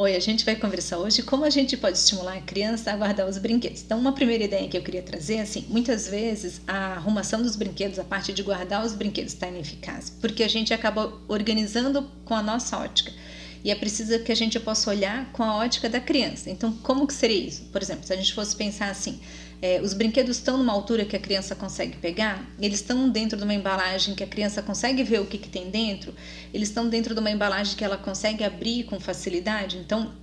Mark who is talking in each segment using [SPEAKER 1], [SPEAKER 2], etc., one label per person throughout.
[SPEAKER 1] Oi, a gente vai conversar hoje como a gente pode estimular a criança a guardar os brinquedos. Então, uma primeira ideia que eu queria trazer é assim, muitas vezes a arrumação dos brinquedos, a parte de guardar os brinquedos está ineficaz, porque a gente acaba organizando com a nossa ótica. E é preciso que a gente possa olhar com a ótica da criança. Então, como que seria isso? Por exemplo, se a gente fosse pensar assim, os brinquedos estão numa altura que a criança consegue pegar, eles estão dentro de uma embalagem que a criança consegue ver o que tem dentro, eles estão dentro de uma embalagem que ela consegue abrir com facilidade. Então,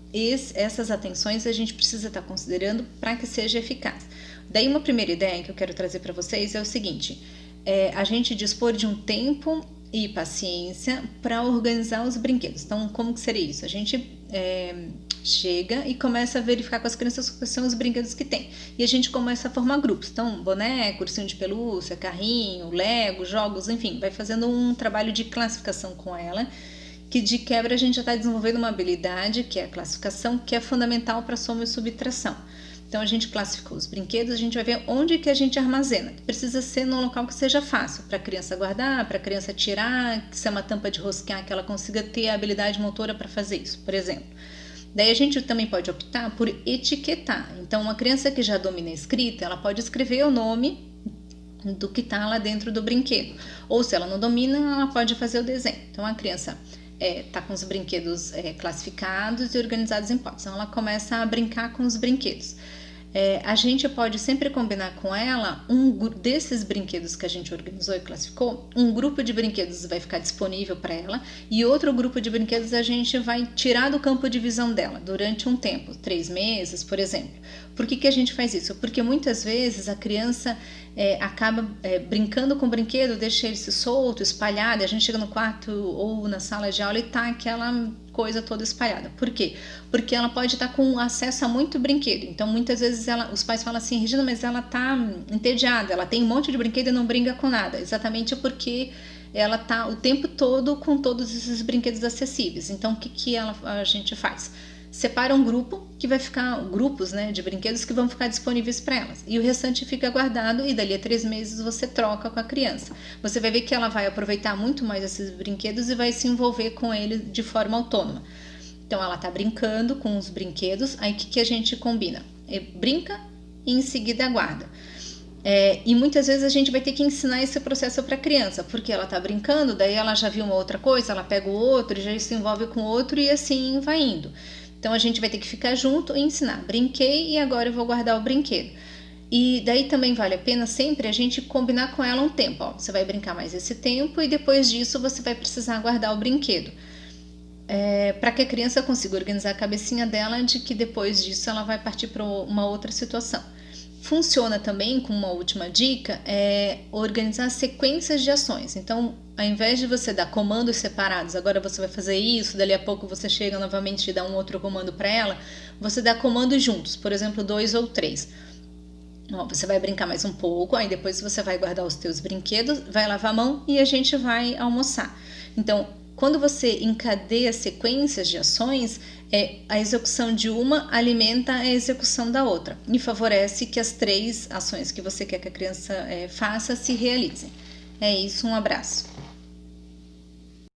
[SPEAKER 1] essas atenções a gente precisa estar considerando para que seja eficaz. Daí, uma primeira ideia que eu quero trazer para vocês é o seguinte, a gente dispor de um tempo e paciência para organizar os brinquedos. Então, como que seria isso? A gente chega e começa a verificar com as crianças quais são os brinquedos que tem. E a gente começa a formar grupos. Então, boneco, ursinho de pelúcia, carrinho, lego, jogos, enfim, vai fazendo um trabalho de classificação com ela, que de quebra a gente já está desenvolvendo uma habilidade, que é a classificação, que é fundamental para soma e subtração. Então, a gente classificou os brinquedos, a gente vai ver onde que a gente armazena. Precisa ser num local que seja fácil para a criança guardar, para a criança tirar, que se é uma tampa de rosquear, que ela consiga ter a habilidade motora para fazer isso, por exemplo. Daí a gente também pode optar por etiquetar. Então, uma criança que já domina a escrita, ela pode escrever o nome do que está lá dentro do brinquedo. Ou se ela não domina, ela pode fazer o desenho. Então, a criança está com os brinquedos classificados e organizados em potes. Então, ela começa a brincar com os brinquedos. A gente pode sempre combinar com ela desses brinquedos que a gente organizou e classificou, um grupo de brinquedos vai ficar disponível para ela e outro grupo de brinquedos a gente vai tirar do campo de visão dela durante um tempo, 3 meses, por exemplo. Por que a gente faz isso? Porque muitas vezes a criança acaba brincando com o brinquedo, deixa ele se solto, espalhado, e a gente chega no quarto ou na sala de aula e tá aquela coisa toda espalhada. Por quê? Porque ela pode estar com acesso a muito brinquedo. Então, muitas vezes os pais falam assim, Regina, mas ela tá entediada, ela tem um monte de brinquedo e não brinca com nada. Exatamente porque ela tá o tempo todo com todos esses brinquedos acessíveis. Então, o que a gente faz? Separa um grupo que vai ficar, grupos de brinquedos que vão ficar disponíveis para elas. E o restante fica guardado e dali a 3 meses você troca com a criança. Você vai ver que ela vai aproveitar muito mais esses brinquedos e vai se envolver com eles de forma autônoma. Então ela está brincando com os brinquedos, aí o que a gente combina? Brinca e em seguida guarda. E muitas vezes a gente vai ter que ensinar esse processo para a criança, porque ela está brincando, daí ela já viu uma outra coisa, ela pega o outro, já se envolve com o outro e assim vai indo. Então a gente vai ter que ficar junto e ensinar. Brinquei e agora eu vou guardar o brinquedo. E daí também vale a pena sempre a gente combinar com ela um tempo. Você vai brincar mais esse tempo e depois disso você vai precisar guardar o brinquedo. Para que a criança consiga organizar a cabecinha dela de que depois disso ela vai partir para uma outra situação. Funciona também, com uma última dica, organizar sequências de ações. Então, ao invés de você dar comandos separados, agora você vai fazer isso, dali a pouco você chega novamente e dá um outro comando para ela, você dá comandos juntos, por exemplo, 2 ou 3. Você vai brincar mais um pouco, aí depois você vai guardar os teus brinquedos, vai lavar a mão e a gente vai almoçar. Então, quando você encadeia sequências de ações, a execução de uma alimenta a execução da outra e favorece que as 3 ações que você quer que a criança faça se realizem. É isso, um abraço.